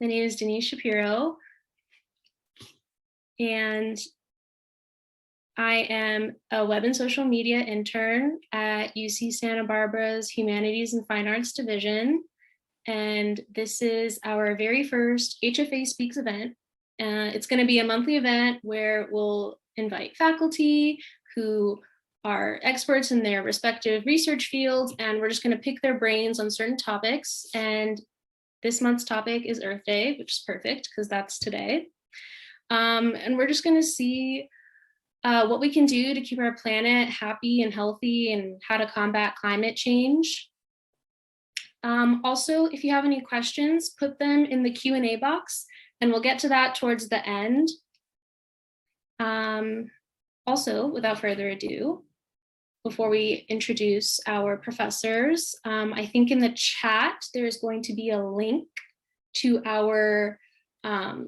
My name is Denise Shapiro, and I am a web and social media intern at UC Santa Barbara's Humanities and Fine Arts Division. And this is our very first HFA Speaks event. It's going to be a monthly event where we'll invite faculty who are experts in their respective research fields, and we're just going to pick their brains on certain topics. And this month's topic is Earth Day, which is perfect because that's today. And we're just going to see what we can do to keep our planet happy and healthy and how to combat climate change. Also, if you have any questions, put them in the Q&A box and we'll get to that towards the end. Also, without further ado, before we introduce our professors, I think in the chat, there's going to be a link to our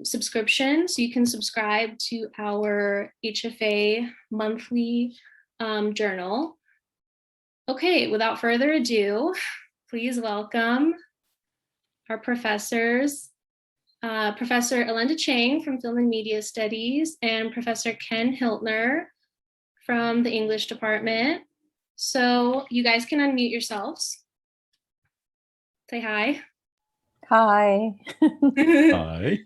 subscription. So you can subscribe to our HFA monthly journal. Okay, without further ado, please welcome our professors, Professor Alanda Chang from Film and Media Studies and Professor Ken Hiltner from the English department. So you guys can unmute yourselves. Say hi. Hi. Hi.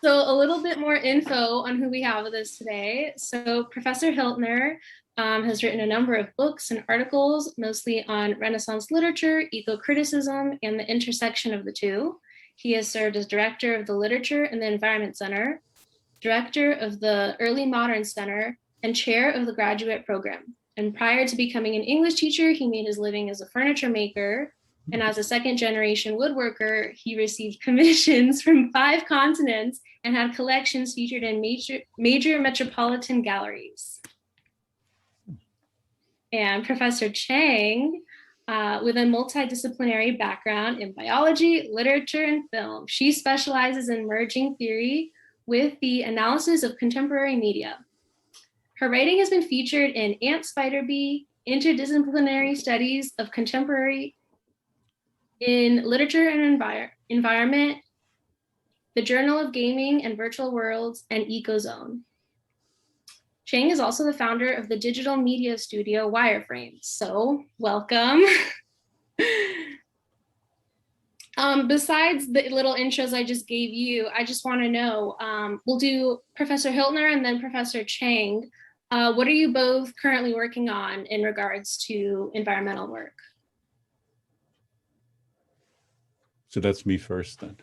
So a little bit more info on who we have with us today. So Professor Hiltner has written a number of books and articles, mostly on Renaissance literature, eco-criticism, and the intersection of the two. He has served as director of the Literature and the Environment Center, director of the Early Modern Center, and chair of the graduate program. And prior to becoming an English teacher, he made his living as a furniture maker. And as a second-generation woodworker, he received commissions from 5 continents and had collections featured in major metropolitan galleries. And Professor Chang, with a multidisciplinary background in biology, literature, and film, she specializes in merging theory with the analysis of contemporary media. Her writing has been featured in Ant Spider Bee, Interdisciplinary Studies of Contemporary in Literature and Environment, the Journal of Gaming and Virtual Worlds, and EcoZone. Chang is also the founder of the digital media studio Wireframe. So welcome. Besides the little intros I just gave you, I just want to know, we'll do Professor Hiltner and then Professor Chang. What are you both currently working on in regards to environmental work? So that's me first then.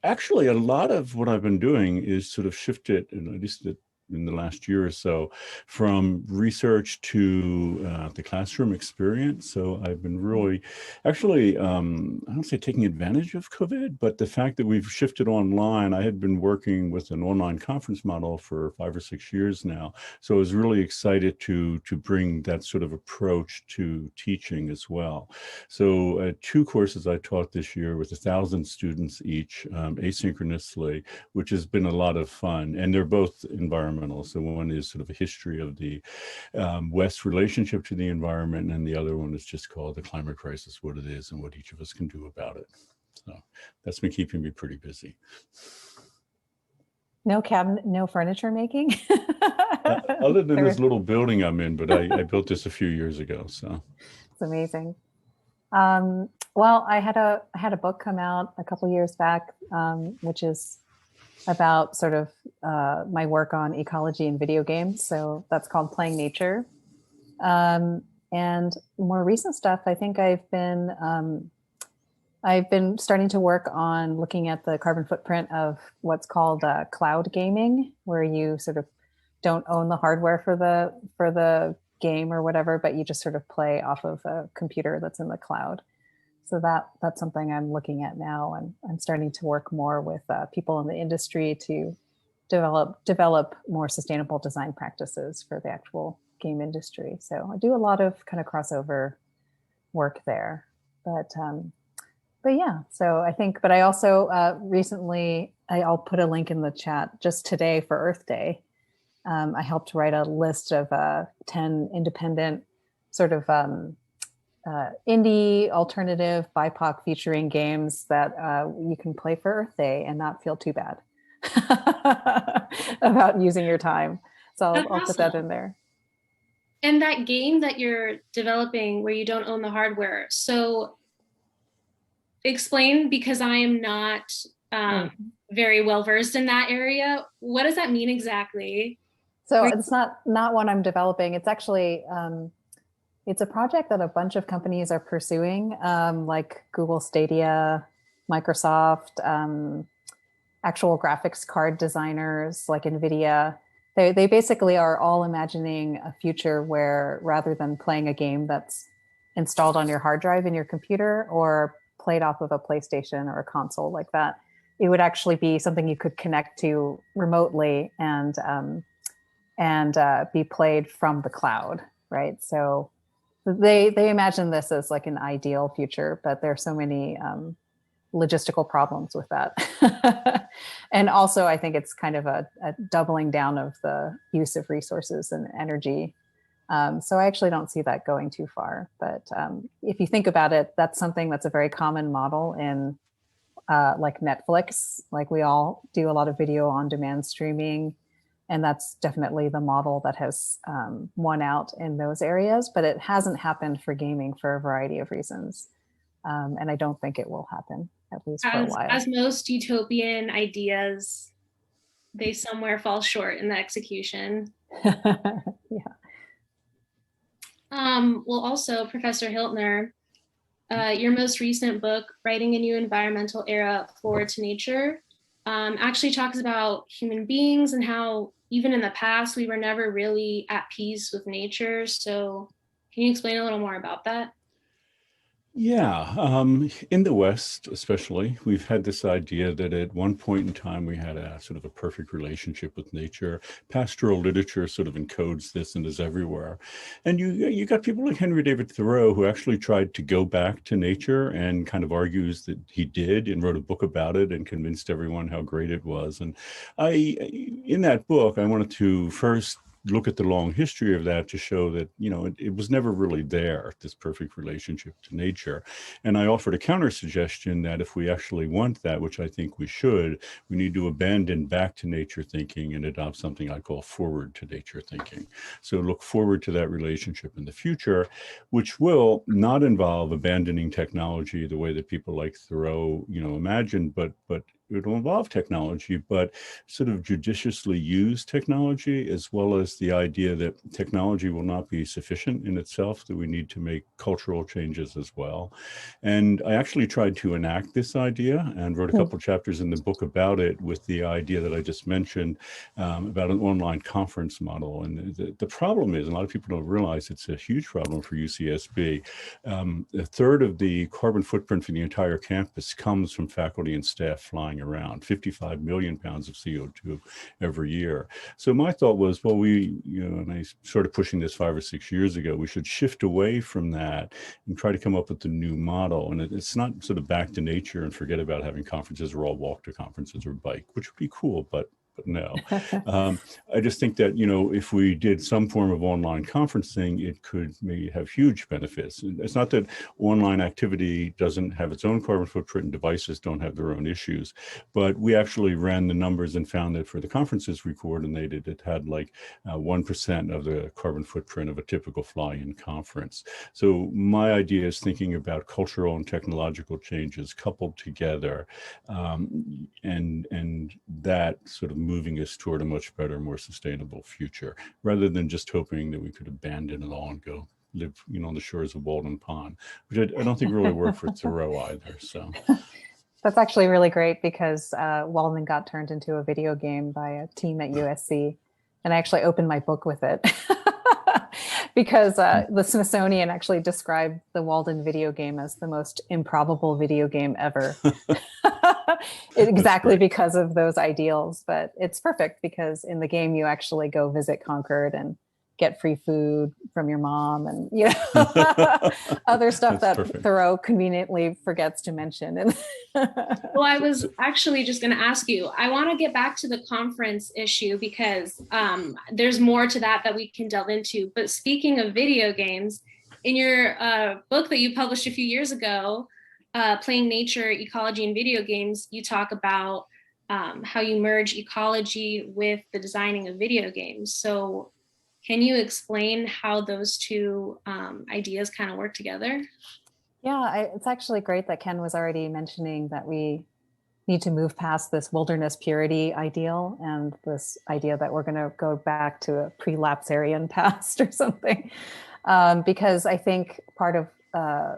Actually, a lot of what I've been doing is sort of shifted, at least in the last year or so, from research to the classroom experience. So I've been really, actually, I don't say taking advantage of COVID, but the fact that we've shifted online. I had been working with an online conference model for 5 or 6 years now. So I was really excited to bring that sort of approach to teaching as well. So 2 courses I taught this year with 1,000 students each, asynchronously, which has been a lot of fun. And they're both environmental. So one is sort of a history of the West's relationship to the environment, and the other one is just called The Climate Crisis, what it is and what each of us can do about it. So that's been keeping me pretty busy. No cabinet, no furniture making? Other than this little building I'm in, but I built this a few years ago, so. It's amazing. Well, I had a book come out a couple years back, which is about sort of my work on ecology in video games. So that's called Playing Nature. And more recent stuff, I think I've been starting to work on looking at the carbon footprint of what's called cloud gaming, where you sort of don't own the hardware for the game or whatever, but you just sort of play off of a computer that's in the cloud. So that's something I'm looking at now, and I'm starting to work more with people in the industry to develop more sustainable design practices for the actual game industry. So I do a lot of kind of crossover work there, but yeah. So I think, but I also recently, I'll put a link in the chat just today for Earth Day. I helped write a list of 10 independent sort of indie, alternative, BIPOC featuring games that you can play for Earth Day and not feel too bad about using your time. So I'll put that in there. And that game that you're developing where you don't own the hardware. So explain, because I am not very well versed in that area. What does that mean exactly? So it's not one I'm developing. It's actually, it's a project that a bunch of companies are pursuing, like Google Stadia, Microsoft, actual graphics card designers like NVIDIA. They basically are all imagining a future where rather than playing a game that's installed on your hard drive in your computer or played off of a PlayStation or a console like that, it would actually be something you could connect to remotely and be played from the cloud, right? So they imagine this as like an ideal future, but there are so many logistical problems with that. And also, I think it's kind of a doubling down of the use of resources and energy. So I actually don't see that going too far. But if you think about it, that's something that's a very common model in like Netflix. Like we all do a lot of video on demand streaming. And that's definitely the model that has won out in those areas. But it hasn't happened for gaming for a variety of reasons. And I don't think it will happen, at least for a while. As most utopian ideas, they somewhere fall short in the execution. Yeah. Well, also, Professor Hiltner, your most recent book, Writing a New Environmental Era, Forward to Nature, actually talks about human beings and how even in the past, we were never really at peace with nature. So can you explain a little more about that? Yeah, in the West, especially, we've had this idea that at one point in time we had a sort of a perfect relationship with nature. Pastoral literature sort of encodes this and is everywhere. And you got people like Henry David Thoreau, who actually tried to go back to nature and kind of argues that he did and wrote a book about it and convinced everyone how great it was. And in that book, I wanted to first look at the long history of that to show that, you know, it was never really there, this perfect relationship to nature. And I offered a counter suggestion that if we actually want that, which I think we should, we need to abandon back to nature thinking and adopt something I call forward to nature thinking. So look forward to that relationship in the future, which will not involve abandoning technology the way that people like Thoreau, you know, imagined, but it will involve technology, but sort of judiciously use technology, as well as the idea that technology will not be sufficient in itself, that we need to make cultural changes as well. And I actually tried to enact this idea and wrote a couple chapters in the book about it, with the idea that I just mentioned about an online conference model. And the problem is, a lot of people don't realize it's a huge problem for UCSB. A third of the carbon footprint for the entire campus comes from faculty and staff flying around, 55 million pounds of CO2 every year. So my thought was, well, and I started pushing this 5 or 6 years ago, we should shift away from that and try to come up with a new model. And it's not sort of back to nature and forget about having conferences or all walk to conferences or bike, which would be cool, but no. I just think that, you know, if we did some form of online conferencing, it could maybe have huge benefits. It's not that online activity doesn't have its own carbon footprint and devices don't have their own issues, but we actually ran the numbers and found that for the conferences we coordinated, it had like 1% of the carbon footprint of a typical fly-in conference. So my idea is thinking about cultural and technological changes coupled together, and that sort of moving us toward a much better, more sustainable future, rather than just hoping that we could abandon it all and go live, you know, on the shores of Walden Pond, which I don't think really worked for Thoreau either. So that's actually really great, because Walden got turned into a video game by a team at USC, and I actually opened my book with it. Because the Smithsonian actually described the Walden video game as the most improbable video game ever. Exactly because of those ideals. But it's perfect, because in the game you actually go visit Concord and get free food from your mom, and you know, other stuff that Thoreau conveniently forgets to mention. Well, I was actually just going to ask you, I want to get back to the conference issue, because there's more to that we can delve into. But speaking of video games, in your book that you published a few years ago, Playing Nature, Ecology, and Video Games, you talk about how you merge ecology with the designing of video games. So can you explain how those two ideas kind of work together? Yeah, it's actually great that Ken was already mentioning that we need to move past this wilderness purity ideal and this idea that we're going to go back to a pre-lapsarian past or something. Because I think part of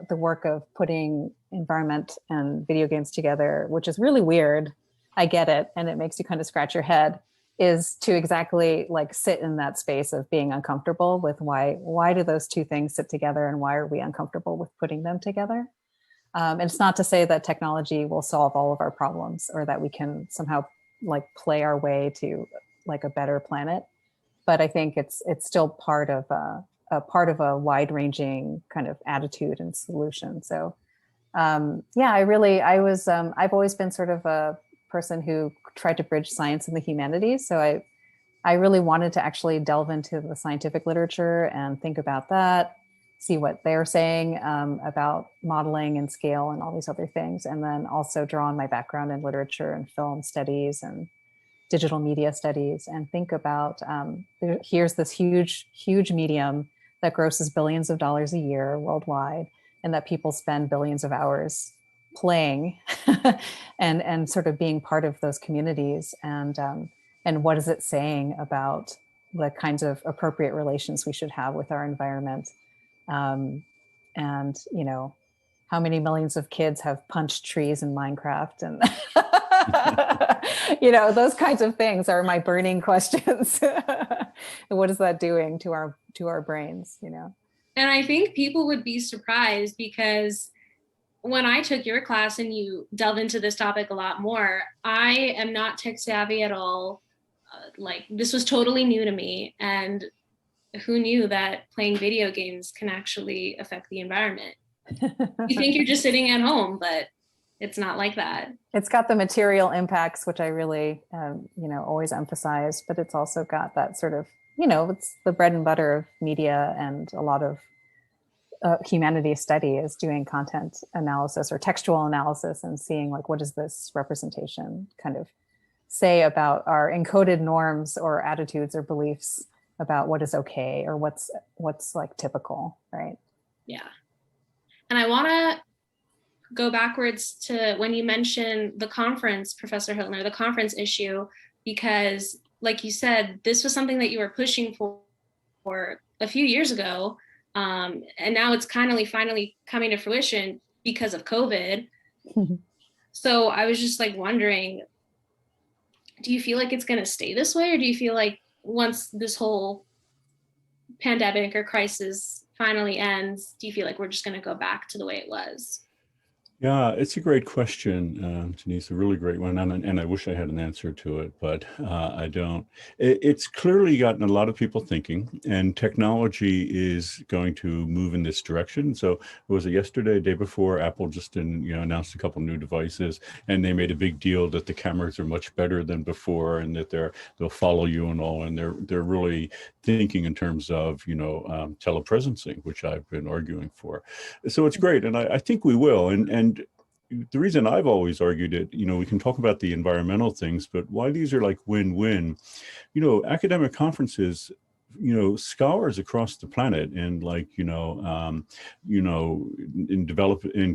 the work of putting environment and video games together, which is really weird, I get it, and it makes you kind of scratch your head, is to exactly like sit in that space of being uncomfortable with why do those two things sit together and why are we uncomfortable with putting them together? And it's not to say that technology will solve all of our problems or that we can somehow like play our way to like a better planet. But I think it's still part of a wide-ranging kind of attitude and solution. So yeah, I've always been sort of a person who tried to bridge science and the humanities. So I really wanted to actually delve into the scientific literature and think about that, see what they're saying about modeling and scale and all these other things. And then also draw on my background in literature and film studies and digital media studies and think about, here's this huge, huge medium that grosses billions of dollars a year worldwide, and that people spend billions of hours playing and sort of being part of those communities. And what is it saying about the kinds of appropriate relations we should have with our environment? And, you know, how many millions of kids have punched trees in Minecraft? And, you know, those kinds of things are my burning questions. What is that doing to our brains, you know? And I think people would be surprised because when I took your class and you delve into this topic a lot more, I am not tech savvy at all. Like this was totally new to me. And who knew that playing video games can actually affect the environment? You think you're just sitting at home, but it's not like that. It's got the material impacts, which I really, you know, always emphasize, but it's also got that sort of, you know, it's the bread and butter of media, and a lot of humanities study is doing content analysis or textual analysis and seeing like, what does this representation kind of say about our encoded norms or attitudes or beliefs about what is okay or what's like typical, right? Yeah. And I want to go backwards to when you mentioned the conference, Professor Hiltner, the conference issue, because like you said, this was something that you were pushing for a few years ago. And now it's finally coming to fruition because of COVID. So I was just like wondering, do you feel like it's going to stay this way? Or do you feel like once this whole pandemic or crisis finally ends, do you feel like we're just going to go back to the way it was? Yeah, it's a great question, Denise, a really great one. And I wish I had an answer to it, but I don't. It's clearly gotten a lot of people thinking, and technology is going to move in this direction. So was it yesterday, day before, Apple just announced a couple new devices, and they made a big deal that the cameras are much better than before, and that they'll follow you and all, and they're really thinking in terms of telepresencing, which I've been arguing for. So it's great, and I think we will. And the reason I've always argued it, we can talk about the environmental things, but why these are like win-win, academic conferences, scholars across the planet, and in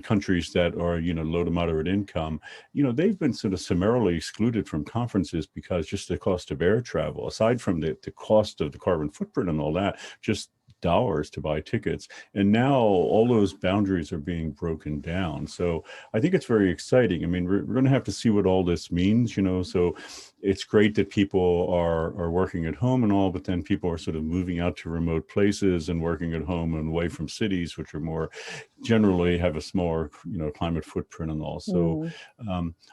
countries that are, low to moderate income, they've been sort of summarily excluded from conferences because just the cost of air travel, aside from the cost of the carbon footprint and all that, just dollars to buy tickets. And now all those boundaries are being broken down. So I think it's very exciting. I mean, we're going to have to see what all this means, so it's great that people are working at home and all, but then people are sort of moving out to remote places and working at home and away from cities, which are more generally have a smaller, climate footprint and all. So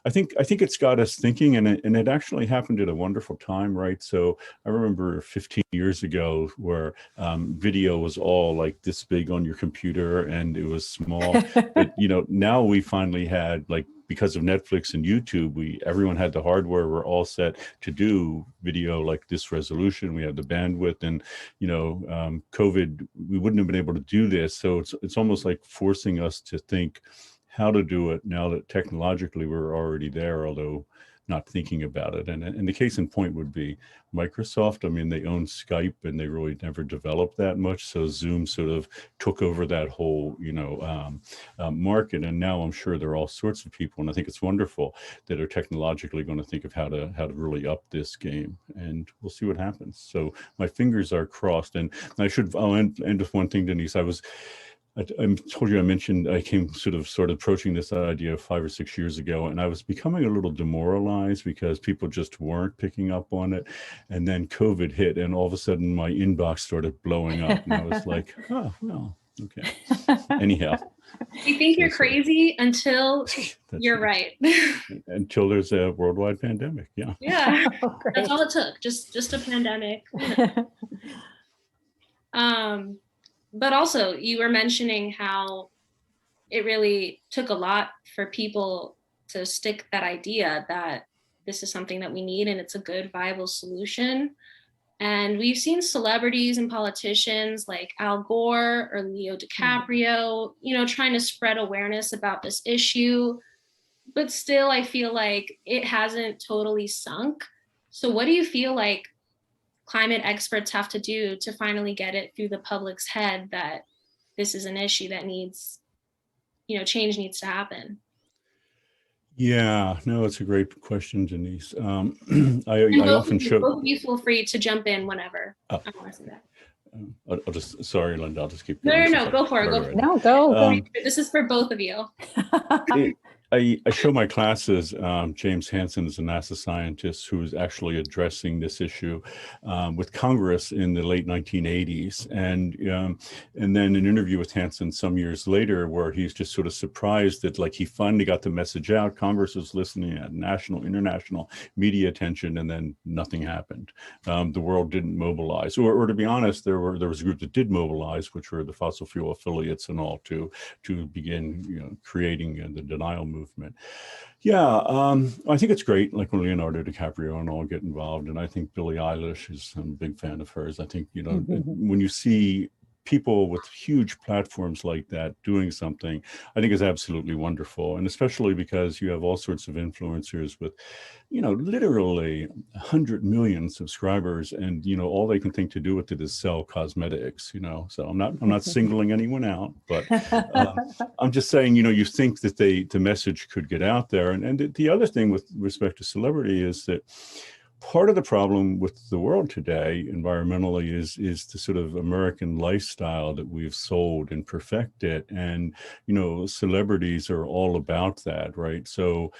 I think it's got us thinking, and it actually happened at a wonderful time, right? So I remember 15 years ago where video video was all like this big on your computer and it was small. But, you know, now we finally had, like, because of Netflix and YouTube, everyone had the hardware. We're all set to do video like this resolution. We have the bandwidth, and, you know, COVID, we wouldn't have been able to do this. So it's almost like forcing us to think how to do it now that technologically we're already there, although not thinking about it. And the case in point would be Microsoft. I mean, they own Skype and they really never developed that much. So Zoom sort of took over that whole, you know, market. And now I'm sure there are all sorts of people, and I think it's wonderful, that are technologically going to think of how to really up this game, and we'll see what happens. So my fingers are crossed. And I'll end with one thing, Denise. I told you, I mentioned I came started approaching this idea 5 or 6 years ago, and I was becoming a little demoralized because people just weren't picking up on it. And then COVID hit, and all of a sudden my inbox started blowing up, and I was like, oh, well, okay. Anyhow. You think you're crazy until you're right. Until there's a worldwide pandemic. Yeah. Yeah. That's all it took. Just a pandemic. But also, you were mentioning how it really took a lot for people to stick that idea that this is something that we need and it's a good, viable solution. And we've seen celebrities and politicians like Al Gore or Leo DiCaprio, you know, trying to spread awareness about this issue. But still, I feel like it hasn't totally sunk. So what do you feel like climate experts have to do to finally get it through the public's head that this is an issue that needs, you know, change needs to happen? Yeah, no, it's a great question, Denise. I often show. Both of you feel free to jump in whenever. Oh. I want to say that. I'll just, sorry, Linda, I'll just keep going. No, go for it. Go for it. No, go. This is for both of you. I show my classes. James Hansen is a NASA scientist who is actually addressing this issue with Congress in the late 1980s. And then an interview with Hansen some years later where he's just sort of surprised that, like, he finally got the message out. Congress was listening, at national, international media attention, and then nothing happened. The world didn't mobilize. Or to be honest, there was a group that did mobilize, which were the fossil fuel affiliates and all, to begin, you know, creating the denial movement. Yeah, I think it's great, like when Leonardo DiCaprio and all get involved, and I think Billie Eilish is, I'm a big fan of hers. I think, you know, when you see people with huge platforms like that doing something, I think is absolutely wonderful. And especially because you have all sorts of influencers with, you know, literally 100 million subscribers, and, you know, all they can think to do with it is sell cosmetics, you know. So I'm not singling anyone out, but I'm just saying, you know, you think that the message could get out there. And the other thing with respect to celebrity is that part of the problem with the world today environmentally is the sort of American lifestyle that we've sold and perfected. And, you know, celebrities are all about that, right? So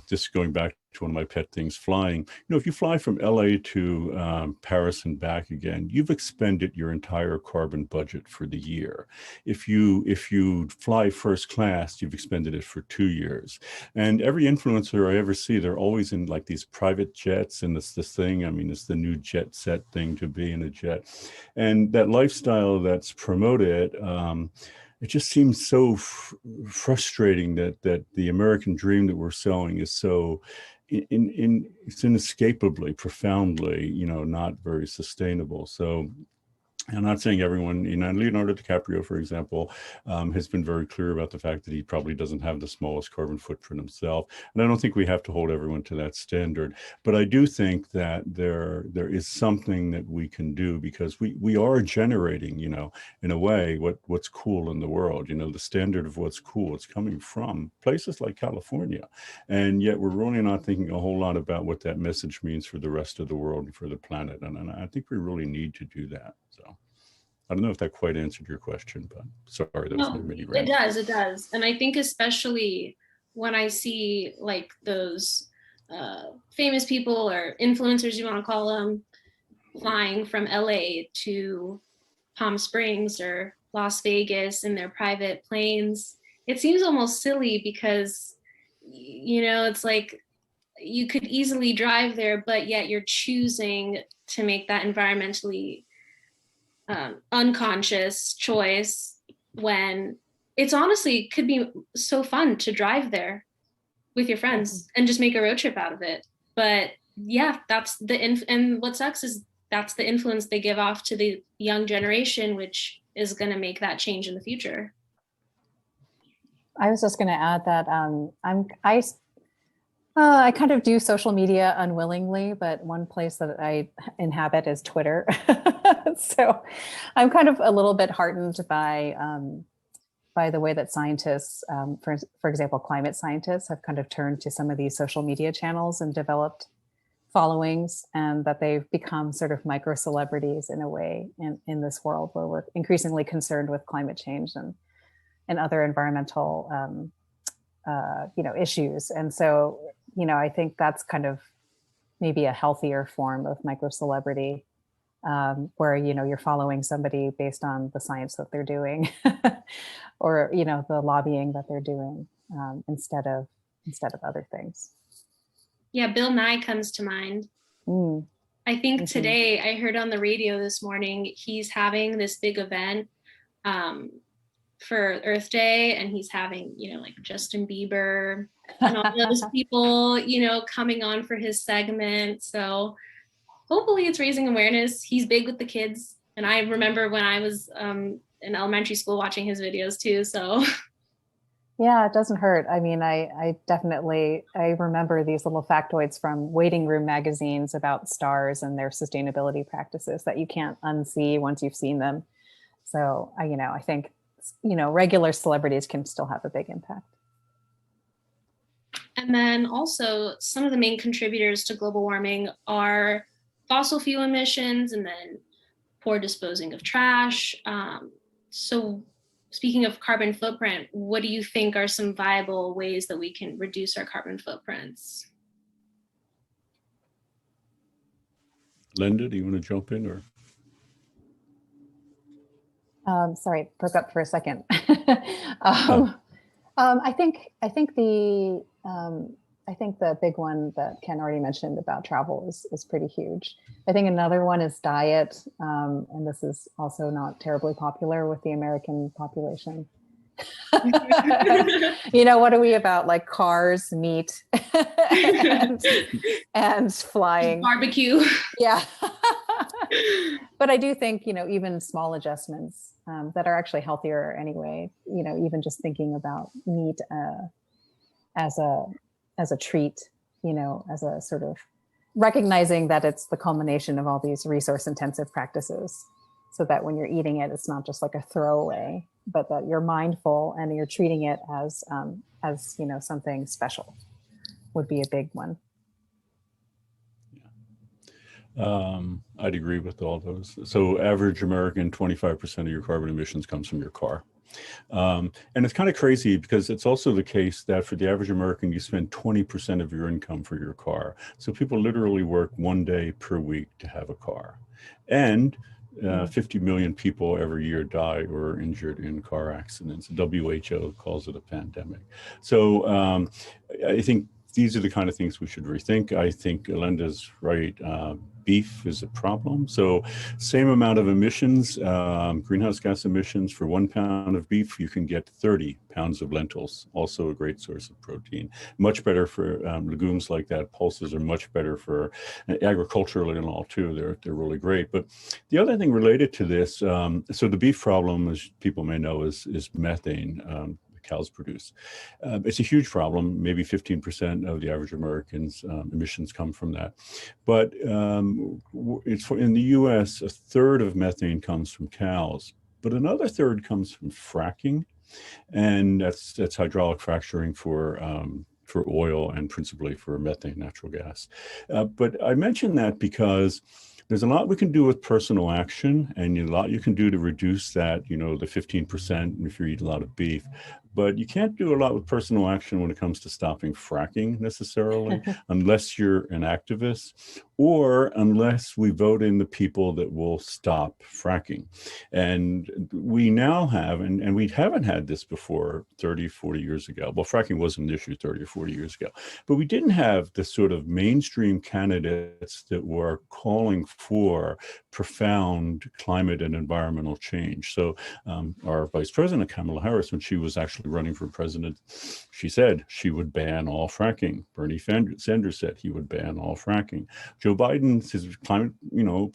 just going back to one of my pet things, flying, you know, if you fly from LA to Paris and back again, you've expended your entire carbon budget for the year. If you fly first class, you've expended it for 2 years. And every influencer I ever see, they're always in like these private jets, and it's this thing, I mean, it's the new jet set thing, to be in a jet. And that lifestyle that's promoted, it just seems so frustrating that the American dream that we're selling is so it's inescapably, profoundly, you know, not very sustainable. So I'm not saying everyone, you know, Leonardo DiCaprio, for example, has been very clear about the fact that he probably doesn't have the smallest carbon footprint himself. And I don't think we have to hold everyone to that standard. But I do think that there is something that we can do, because we are generating, you know, in a way, what's cool in the world. You know, the standard of what's cool, it's coming from places like California. And yet we're really not thinking a whole lot about what that message means for the rest of the world and for the planet. And I think we really need to do that. So I don't know if that quite answered your question, but sorry, that was my mini rant. It does. And I think especially when I see like those famous people or influencers, you want to call them, flying from LA to Palm Springs or Las Vegas in their private planes, it seems almost silly because, you know, it's like you could easily drive there, but yet you're choosing to make that environmentally unconscious choice, when it's honestly could be so fun to drive there with your friends and just make a road trip out of it. But yeah, that's and what sucks is that's the influence they give off to the young generation, which is going to make that change in the future. I was just going to add that I kind of do social media unwillingly, but one place that I inhabit is Twitter. So I'm kind of a little bit heartened by the way that scientists, for example, climate scientists, have kind of turned to some of these social media channels and developed followings, and that they've become sort of micro celebrities in a way in this world where we're increasingly concerned with climate change and other environmental issues. And so, I think that's kind of maybe a healthier form of micro celebrity, where, you're following somebody based on the science that they're doing or, the lobbying that they're doing, instead of other things. Yeah, Bill Nye comes to mind. I think today I heard on the radio this morning, he's having this big event for Earth Day, and he's having, like Justin Bieber and all those people, coming on for his segment. So hopefully it's raising awareness. He's big with the kids. And I remember when I was in elementary school watching his videos too. So yeah, it doesn't hurt. I mean, I definitely remember these little factoids from waiting room magazines about stars and their sustainability practices that you can't unsee once you've seen them. So I think, regular celebrities can still have a big impact. And then also some of the main contributors to global warming are fossil fuel emissions and then poor disposing of trash. So speaking of carbon footprint, what do you think are some viable ways that we can reduce our carbon footprints? Linda, do you want to jump in or? Sorry, broke up for a second. I think the big one that Ken already mentioned about travel is pretty huge. I think another one is diet, and this is also not terribly popular with the American population. What are we about? Like cars, meat, and flying, barbecue. Yeah. But I do think, even small adjustments that are actually healthier anyway, even just thinking about meat as a treat, as a sort of recognizing that it's the culmination of all these resource intensive practices, so that when you're eating it, it's not just like a throwaway, but that you're mindful and you're treating it as something special would be a big one. I'd agree with all those. So average American, 25% of your carbon emissions comes from your car. And it's kind of crazy because it's also the case that for the average American, you spend 20% of your income for your car. So people literally work 1 day per week to have a car. And 50 million people every year die or are injured in car accidents. WHO calls it a pandemic. So I think these are the kind of things we should rethink. I think Alanda's right. Beef is a problem. So same amount of emissions, greenhouse gas emissions for 1 pound of beef, you can get 30 pounds of lentils, also a great source of protein. Much better for legumes like that. Pulses are much better for agriculturally and all too. They're really great. But the other thing related to this, so the beef problem, as people may know, is methane. Cows produce. It's a huge problem. Maybe 15% of the average American's emissions come from that. But in the US, a third of methane comes from cows, but another third comes from fracking. And that's hydraulic fracturing for oil and principally for methane, natural gas. But I mention that because there's a lot we can do with personal action and a lot you can do to reduce that, the 15% if you eat a lot of beef. but you can't do a lot with personal action when it comes to stopping fracking necessarily, unless you're an activist or unless we vote in the people that will stop fracking. And we now have, and we haven't had this before 30, 40 years ago. Well, fracking wasn't an issue 30 or 40 years ago, but we didn't have the sort of mainstream candidates that were calling for profound climate and environmental change. So our Vice President, Kamala Harris, when she was actually running for president, she said she would ban all fracking. Bernie Sanders said he would ban all fracking. Joe Biden's his climate,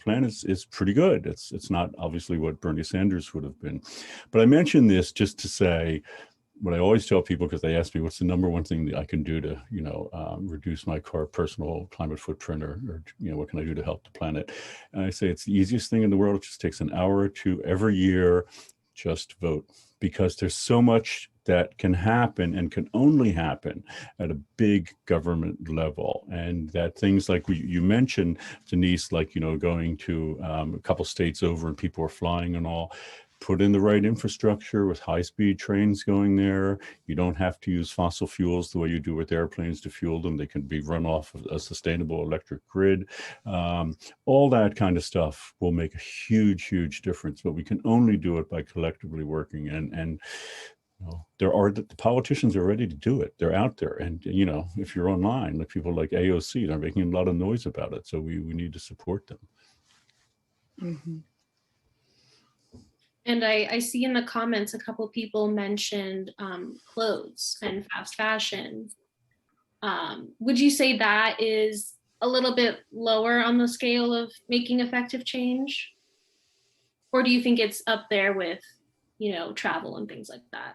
plan is pretty good. It's not obviously what Bernie Sanders would have been, but I mention this just to say what I always tell people, because they ask me what's the number one thing that I can do to reduce my personal climate footprint, or what can I do to help the planet? And I say it's the easiest thing in the world. It just takes an hour or two every year. Just vote, because there's so much that can happen and can only happen at a big government level. And that things like you mentioned, Denise, like, going to a couple states over and people are flying and all, put in the right infrastructure with high-speed trains going there. You don't have to use fossil fuels the way you do with airplanes to fuel them. They can be run off of a sustainable electric grid. All that kind of stuff will make a huge, huge difference, but we can only do it by collectively working. And the politicians are ready to do it. They're out there. And, if you're online, like people like AOC, they're making a lot of noise about it. So we need to support them. Mm-hmm. And I see in the comments, a couple people mentioned clothes and fast fashion. Would you say that is a little bit lower on the scale of making effective change? Or do you think it's up there with, travel and things like that?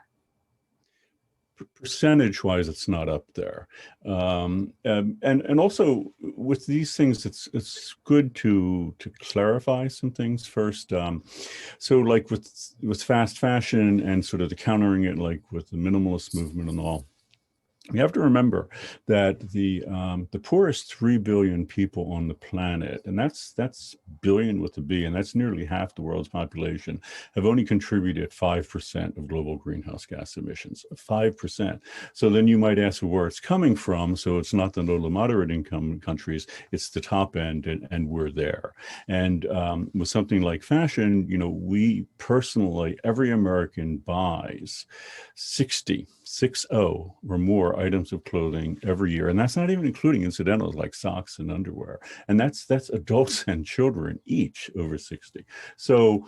Percentage wise, it's not up there. And also with these things, it's good to clarify some things first. So like with fast fashion and sort of the countering it, like with the minimalist movement and all, we have to remember that the poorest 3 billion people on the planet, and that's billion with a B, and that's nearly half the world's population, have only contributed 5% of global greenhouse gas emissions. 5%. So then you might ask where it's coming from. So it's not the low to moderate income countries, it's the top end, and we're there. And with something like fashion, we personally, every American buys 60 or more items of clothing every year, and that's not even including incidentals like socks and underwear, and that's adults and children each over 60. So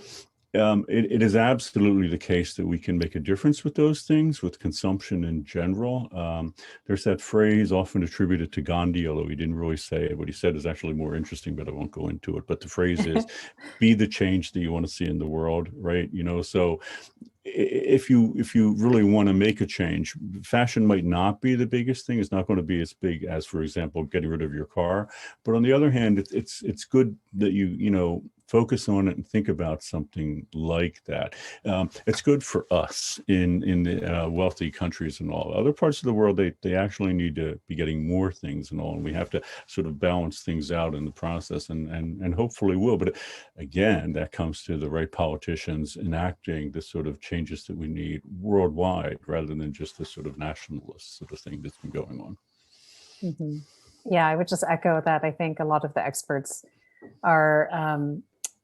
it is absolutely the case that we can make a difference with those things, with consumption in general. There's that phrase often attributed to Gandhi, although he didn't really say it. What he said is actually more interesting, but I won't go into it. But the phrase is, be the change that you want to see in the world, right? So if you really want to make a change, fashion might not be the biggest thing. It's not going to be as big as, for example, getting rid of your car. But on the other hand, it's good that you focus on it and think about something like that. It's good for us in the wealthy countries and all. Other parts of the world, they actually need to be getting more things and all, and we have to sort of balance things out in the process, and hopefully will. But again, that comes to the right politicians enacting the sort of changes that we need worldwide, rather than just this sort of nationalist sort of thing that's been going on. Mm-hmm. Yeah, I would just echo that. I think a lot of the experts are,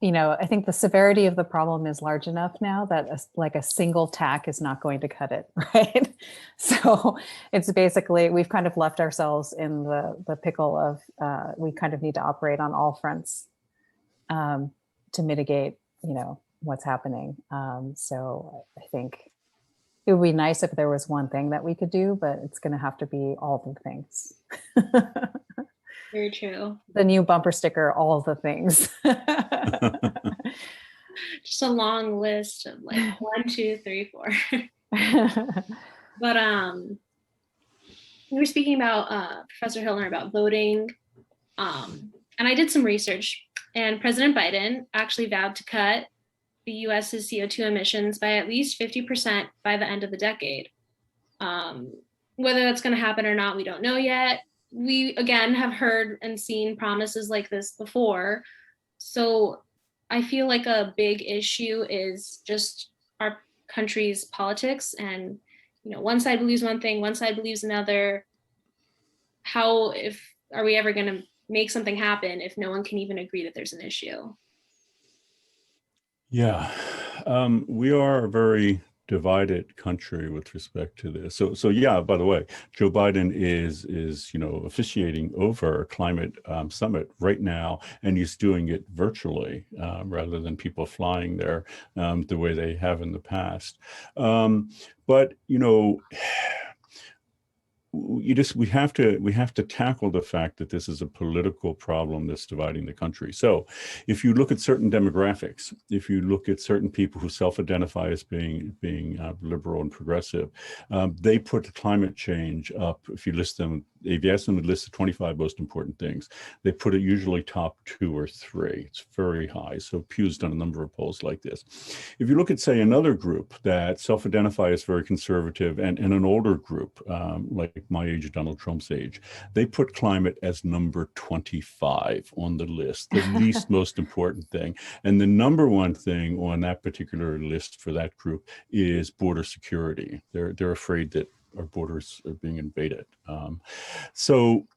I think the severity of the problem is large enough now that a single tack is not going to cut it, right? So it's basically, we've kind of left ourselves in the pickle of, we kind of need to operate on all fronts to mitigate, what's happening. So I think it would be nice if there was one thing that we could do, but it's going to have to be all the things. Very true. The new bumper sticker, all the things. Just a long list of like 1, 2, 3, 4. But we were speaking about Professor Hiltner about voting, and I did some research, and President Biden actually vowed to cut the US's CO2 emissions by at least 50% by the end of the decade. Whether that's going to happen or not, we don't know yet. We, again, have heard and seen promises like this before. So I feel like a big issue is just our country's politics and, one side believes one thing, one side believes another. Are we ever going to make something happen if no one can even agree that there's an issue? Yeah, we are a very divided country with respect to this. So yeah. By the way, Joe Biden is officiating over a climate summit right now, and he's doing it virtually rather than people flying there the way they have in the past. But we have to tackle the fact that this is a political problem that's dividing the country. So if you look at certain demographics, if you look at certain people who self-identify as being liberal and progressive, they put climate change up. If you ask them to list the 25 most important things, they put it usually top 2 or 3. It's very high. So Pew's done a number of polls like this. If you look at, say, another group that self-identify as very conservative and an older group, like my age, Donald Trump's age, they put climate as number 25 on the list, the least most important thing. And the number one thing on that particular list for that group is border security. They're afraid that our borders are being invaded. So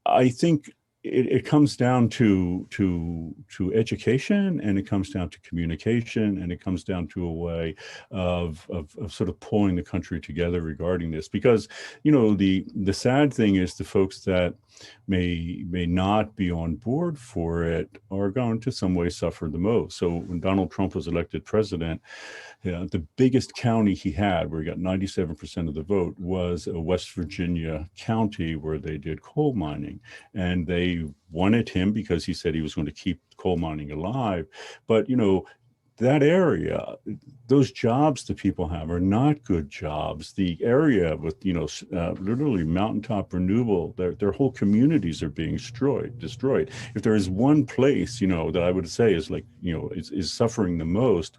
I think it comes down to education, and it comes down to communication, and it comes down to a way of sort of pulling the country together regarding this. Because the sad thing is the folks that may not be on board for it are going to some way suffer the most. So when Donald Trump was elected president, the biggest county he had, where he got 97% of the vote, was a West Virginia county where they did coal mining. And they wanted him because he said he was going to keep coal mining alive. But, that area, those jobs that people have are not good jobs. The area with, literally mountaintop renewable, their whole communities are being destroyed. If there is one place, that I would say is is suffering the most,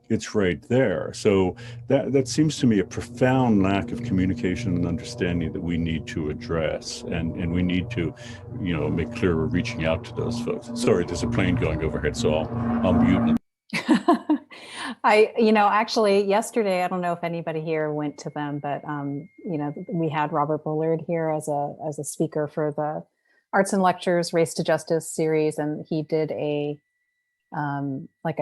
it's right there. So that seems to me a profound lack of communication and understanding that we need to address, and we need to, make clear we're reaching out to those folks. Sorry, there's a plane going overhead, so I'll mute. Actually yesterday, I don't know if anybody here went to them, but we had Robert Bullard here as a speaker for the Arts and Lectures Race to Justice series, and he did a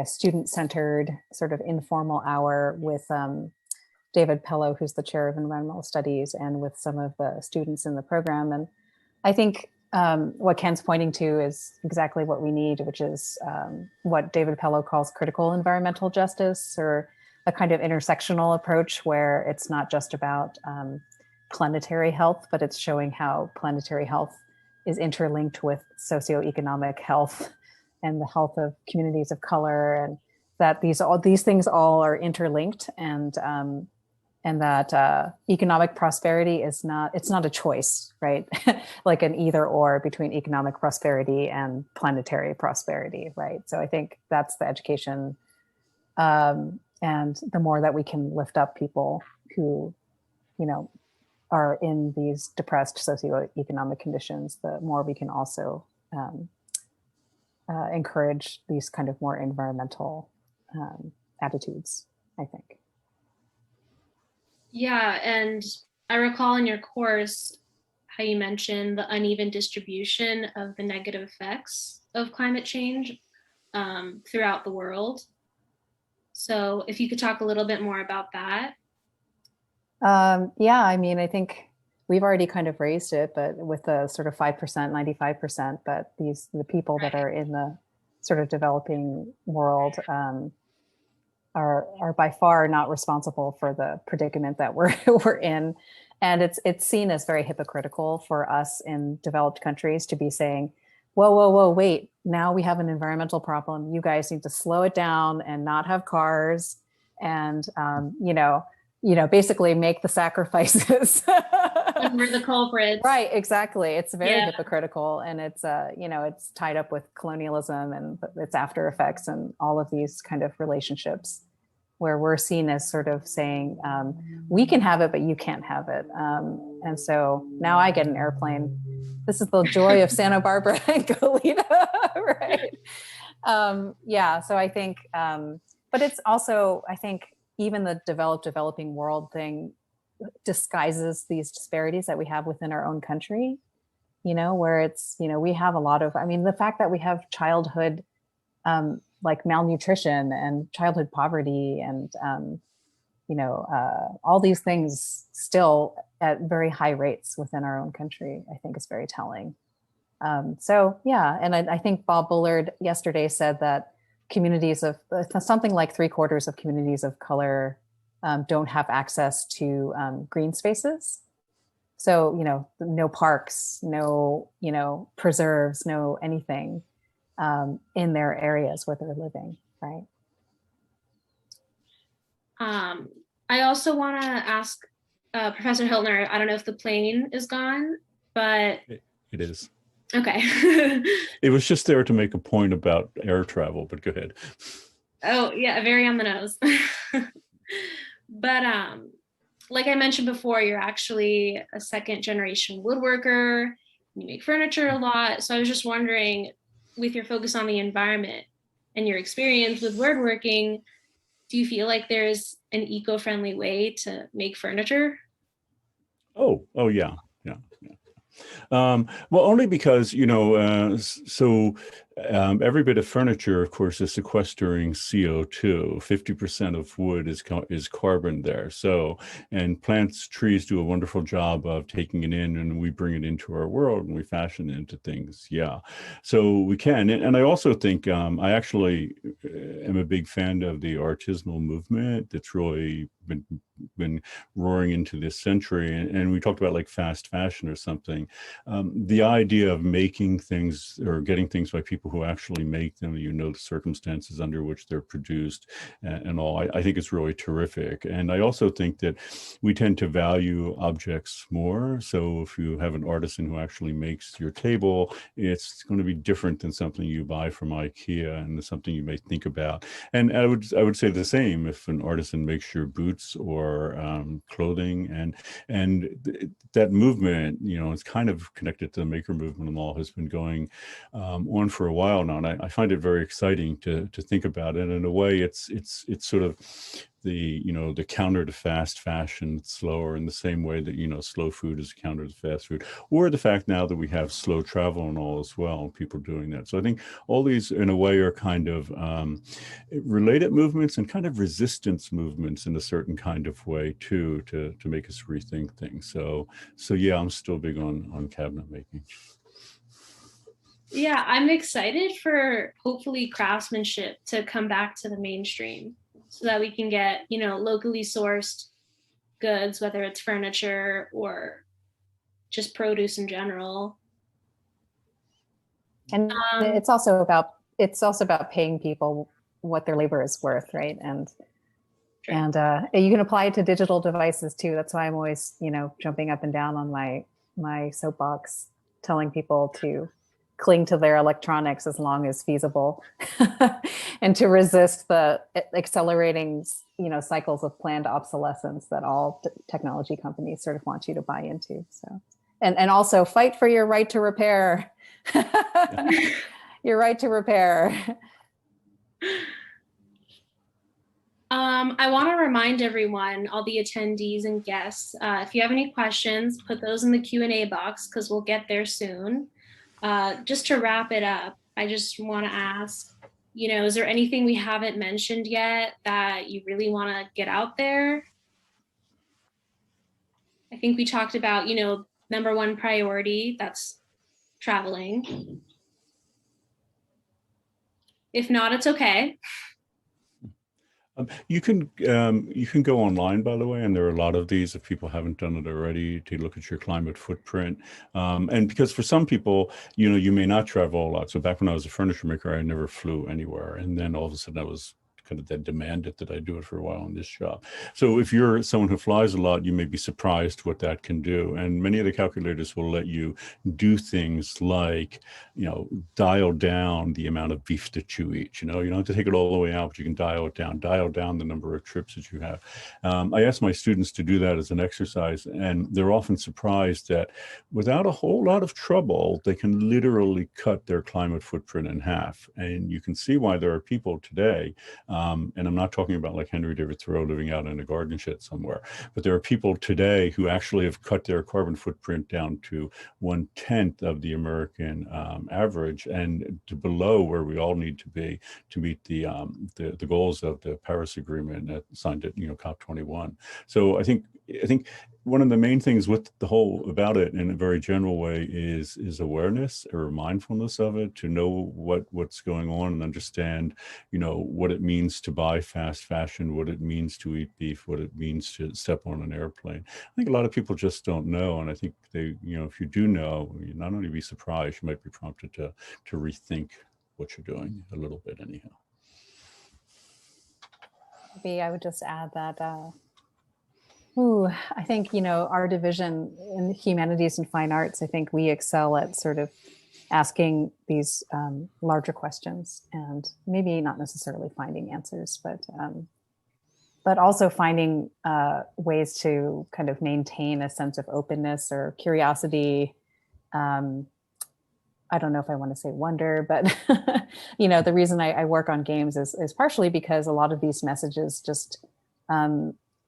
student-centered sort of informal hour with David Pello, who's the chair of environmental studies, and with some of the students in the program. And I think what Ken's pointing to is exactly what we need, which is what David Pello calls critical environmental justice, or a kind of intersectional approach where it's not just about planetary health, but it's showing how planetary health is interlinked with socioeconomic health and the health of communities of color, and that these things all are interlinked, and that economic prosperity it's not a choice, right? Like an either or between economic prosperity and planetary prosperity, right? So I think that's the education, and the more that we can lift up people who, are in these depressed socioeconomic conditions, the more we can also encourage these kind of more environmental attitudes, I think. Yeah, and I recall in your course how you mentioned the uneven distribution of the negative effects of climate change throughout the world. So if you could talk a little bit more about that. I think we've already kind of raised it, but with the sort of 5%, 95%, but the people that are in the sort of developing world are by far not responsible for the predicament that we're in. And it's seen as very hypocritical for us in developed countries to be saying, whoa, wait, now we have an environmental problem. You guys need to slow it down and not have cars, and basically make the sacrifices. And we're the culprits. Right, exactly. It's very hypocritical, and it's it's tied up with colonialism and its after effects and all of these kind of relationships where we're seen as sort of saying, we can have it, but you can't have it. And so now I get an airplane. This is the joy of Santa Barbara and Goleta, right? So I think, but it's also, I think, even the developing world thing, disguises these disparities that we have within our own country, where it's, we have a lot of, I mean, the fact that we have childhood like malnutrition and childhood poverty and, all these things still at very high rates within our own country, I think is very telling. So yeah, and I think Bob Bullard yesterday said that communities of something like 3/4 of communities of color don't have access to green spaces. So, no parks, no, preserves, no anything in their areas where they're living, right? I also want to ask Professor Hiltner, I don't know if the plane is gone, but... It is. Okay. It was just there to make a point about air travel, but go ahead. Oh, yeah, very on the nose. But like I mentioned before, you're actually a second generation woodworker. You make furniture a lot. So I was just wondering, with your focus on the environment and your experience with woodworking, do you feel like there's an eco-friendly way to make furniture? Oh yeah. Well, only because, every bit of furniture, of course, is sequestering CO2. 50% of wood is carbon there. So, and trees do a wonderful job of taking it in, and we bring it into our world and we fashion it into things. Yeah. So we can. And I also think I actually am a big fan of the artisanal movement that's really been roaring into this century. And we talked about like fast fashion or something. The idea of making things or getting things by people who actually make them, the circumstances under which they're produced and all, I think it's really terrific. And I also think that we tend to value objects more. So if you have an artisan who actually makes your table, it's going to be different than something you buy from IKEA and something you may think about. And I would say the same if an artisan makes your boots or clothing, and that movement, it's kind of connected to the maker movement and all, has been going on for a while now, and I find it very exciting to think about it. In a way, it's sort of the counter to fast fashion, slower, in the same way that slow food is a counter to fast food, or the fact now that we have slow travel and all as well, people doing that. So I think all these in a way are kind of related movements and kind of resistance movements in a certain kind of way too, to make us rethink things. So yeah, I'm still big on cabinet making. Yeah, I'm excited for hopefully craftsmanship to come back to the mainstream so that we can get, locally sourced goods, whether it's furniture or just produce in general. And it's also about paying people what their labor is worth, right? And Sure. And you can apply it to digital devices too. That's why I'm always, jumping up and down on my soapbox, telling people to cling to their electronics as long as feasible, and to resist the accelerating, cycles of planned obsolescence that all technology companies sort of want you to buy into. So, and also fight for your right to repair. Your right to repair. I want to remind everyone, all the attendees and guests, if you have any questions, put those in the Q&A box because we'll get there soon. Just to wrap it up, I just want to ask, is there anything we haven't mentioned yet that you really want to get out there? I think we talked about, number one priority, that's traveling. If not, it's okay. You can go online, by the way, and there are a lot of these, if people haven't done it already, to look at your climate footprint. And because for some people, you may not travel a lot. So back when I was a furniture maker, I never flew anywhere. And then all of a sudden I was kind of that demanded that I do it for a while in this job. So if you're someone who flies a lot, you may be surprised what that can do. And many of the calculators will let you do things like, dial down the amount of beef that you eat. You don't have to take it all the way out, but you can dial down the number of trips that you have. I ask my students to do that as an exercise, and they're often surprised that without a whole lot of trouble, they can literally cut their climate footprint in half. And you can see why there are people today And I'm not talking about like Henry David Thoreau living out in a garden shed somewhere, but there are people today who actually have cut their carbon footprint down to 1/10 of the American average and to below where we all need to be to meet the goals of the Paris Agreement signed at COP21. So I think one of the main things with the whole about it in a very general way is awareness or mindfulness of it, to know what's going on and understand, what it means to buy fast fashion, what it means to eat beef, what it means to step on an airplane. I think a lot of people just don't know. And I think they, if you do know, you not only be surprised, you might be prompted to rethink what you're doing a little bit anyhow. Maybe I would just add that I think, our division in humanities and fine arts, I think we excel at sort of asking these larger questions and maybe not necessarily finding answers, but also finding ways to kind of maintain a sense of openness or curiosity. I don't know if I want to say wonder, but the reason I work on games is partially because a lot of these messages just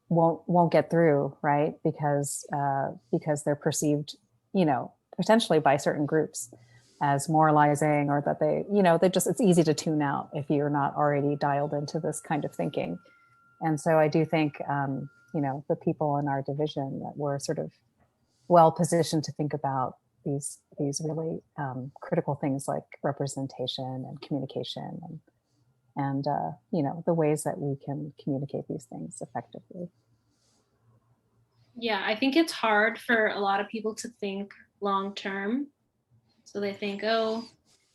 won't get through, right? Because they're perceived, potentially by certain groups as moralizing, or that it's easy to tune out if you're not already dialed into this kind of thinking. And so I do think, the people in our division, that we're sort of well positioned to think about these really critical things like representation and communication and the ways that we can communicate these things effectively. Yeah, I think it's hard for a lot of people to think long term. So they think, oh,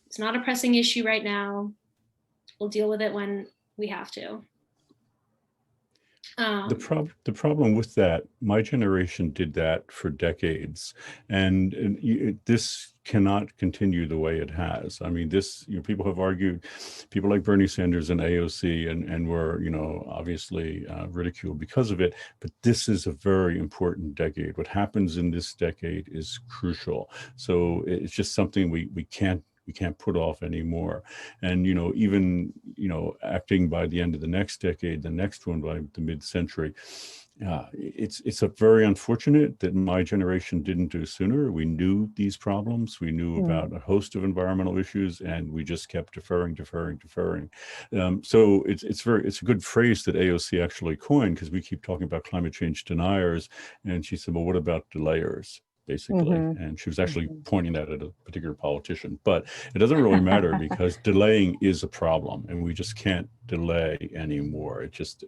it's not a pressing issue right now. We'll deal with it when we have to. The problem with that, my generation did that for decades, and this cannot continue the way it has. I mean, people have argued, people like Bernie Sanders and AOC, and were obviously ridiculed because of it. But this is a very important decade. What happens in this decade is crucial. So it's just something we can't put off anymore. And, even, acting by the end of the next decade, the next one by the mid-century, it's a very unfortunate that my generation didn't do sooner. We knew these problems. We knew about a host of environmental issues, and we just kept deferring. So it's a good phrase that AOC actually coined, because we keep talking about climate change deniers. And she said, well, what about delayers? Basically. And she was actually pointing that at a particular politician, but it doesn't really matter because delaying is a problem, and we just can't delay anymore. It just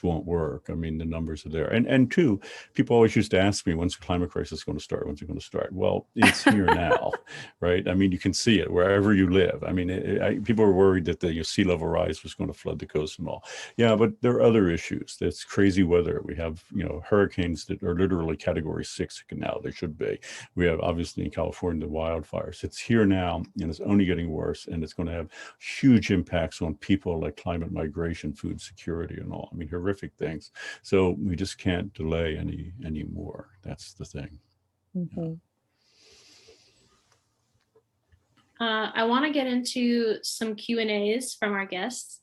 won't work. I mean, the numbers are there. And two, people always used to ask me, when's the climate crisis going to start? When's it going to start? Well, it's here now, right? I mean, you can see it wherever you live. I mean, people were worried that the sea level rise was going to flood the coast and all. Yeah, but there are other issues. There's crazy weather. We have, hurricanes that are literally category 6 now. They should be. We have, obviously, in California, the wildfires. It's here now, and it's only getting worse, and it's going to have huge impacts on people, like climate migration, food security, and all. I mean, horrific things. So we just can't delay anymore. That's the thing. I want to get into some Q&As from our guests.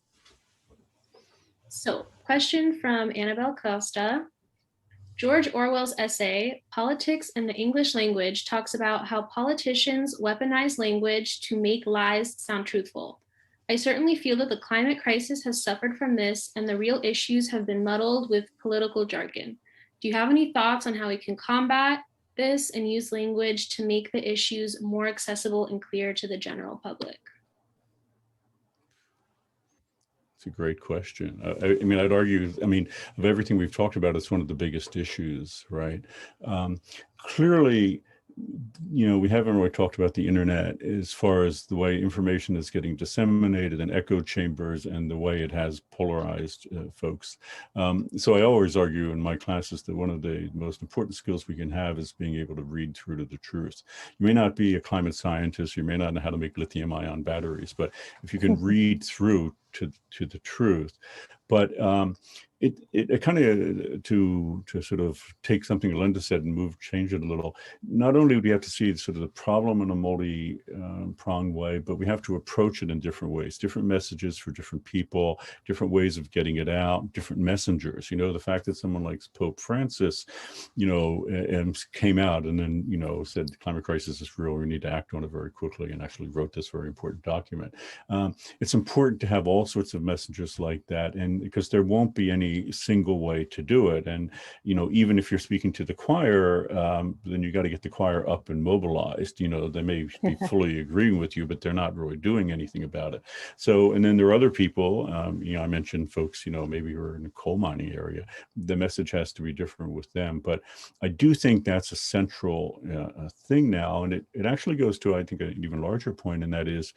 So, question from Annabelle Costa. George Orwell's essay, Politics in the English Language, talks about how politicians weaponize language to make lies sound truthful. I certainly feel that the climate crisis has suffered from this, and the real issues have been muddled with political jargon. Do you have any thoughts on how we can combat this and use language to make the issues more accessible and clear to the general public? It's a great question. I mean, I'd argue, of everything we've talked about, it's one of the biggest issues, right? Clearly, we haven't really talked about the internet as far as the way information is getting disseminated and echo chambers, and the way it has polarized folks. So I always argue in my classes that one of the most important skills we can have is being able to read through to the truth. You may not be a climate scientist, you may not know how to make lithium-ion batteries, but if you can read through to the truth. But it kind of to sort of take something Alanda said and change it a little. Not only do we have to see sort of the problem in a multi-pronged way, but we have to approach it in different ways, different messages for different people, different ways of getting it out, different messengers. You know, the fact that someone like Pope Francis, you know, came out and then, you know, said the climate crisis is real, we need to act on it very quickly, and actually wrote this very important document. It's important to have all sorts of messengers like that, and because there won't be any single way to do it. And, you know, even if you're speaking to the choir, then you got to get the choir up and mobilized. You know, they may be fully agreeing with you, but they're not really doing anything about it. So, and then there are other people, you know, I mentioned folks, you know, maybe who are in the coal mining area. The message has to be different with them. But I do think that's a central thing now. And it actually goes to, I think, an even larger point, and that is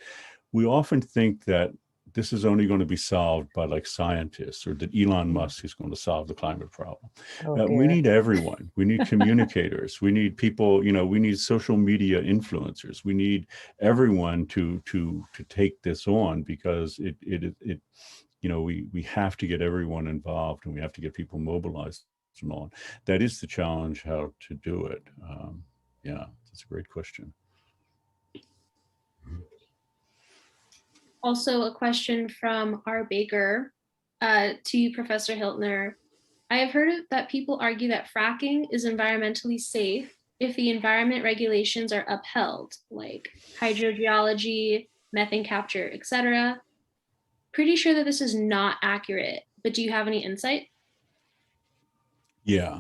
we often think that this is only going to be solved by like scientists, or that Elon Musk is going to solve the climate problem. We need everyone. We need communicators. We need people, you know, we need social media influencers. We need everyone to take this on, because it you know, we have to get everyone involved, and we have to get people mobilized and on. That is the challenge, how to do it. Yeah, that's a great question. Also, a question from R. Baker to you, Professor Hiltner. I have heard that people argue that fracking is environmentally safe if the environment regulations are upheld, like hydrogeology, methane capture, etc. Pretty sure that this is not accurate, but do you have any insight? Yeah.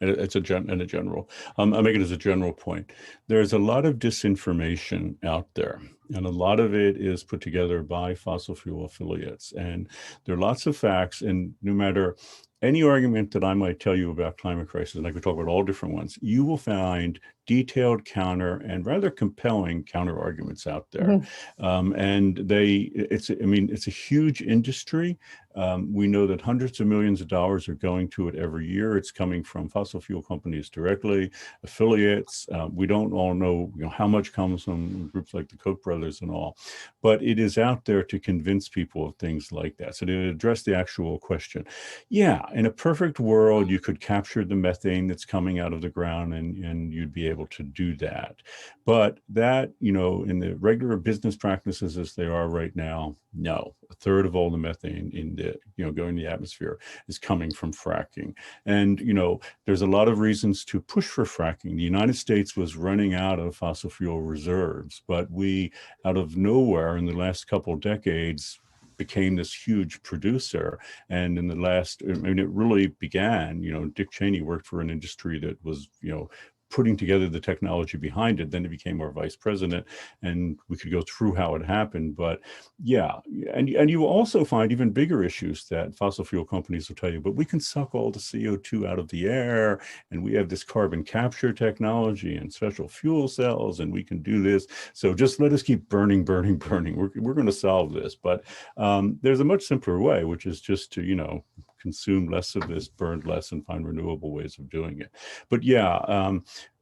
It's a general. I make it as a general point. There's a lot of disinformation out there, and a lot of it is put together by fossil fuel affiliates. And there are lots of facts, and no matter any argument that I might tell you about climate crisis, and I could talk about all different ones, you will find detailed counter and rather compelling counter arguments out there. And it's a huge industry. We know that hundreds of millions of dollars are going to it every year. It's coming from fossil fuel companies directly, affiliates. We don't all know, you know, how much comes from groups like the Koch brothers and all, but it is out there to convince people of things like that. So to address the actual question, yeah, in a perfect world, you could capture the methane that's coming out of the ground, and you'd be able to do that. But that, you know, in the regular business practices as they are right now, no. A third of all the methane in the, you know, going to the atmosphere is coming from fracking. And, you know, there's a lot of reasons to push for fracking. The United States was running out of fossil fuel reserves, but we, out of nowhere in the last couple of decades, became this huge producer. And in the last, I mean, it really began, you know, Dick Cheney worked for an industry that was, you know, putting together the technology behind it. Then he became our vice president, and we could go through how it happened. But yeah, and you also find even bigger issues that fossil fuel companies will tell you, but we can suck all the CO2 out of the air, and we have this carbon capture technology and special fuel cells, and we can do this. So just let us keep burning. We're going to solve this. But there's a much simpler way, which is just to, you know, consume less of this, burn less, and find renewable ways of doing it. But yeah,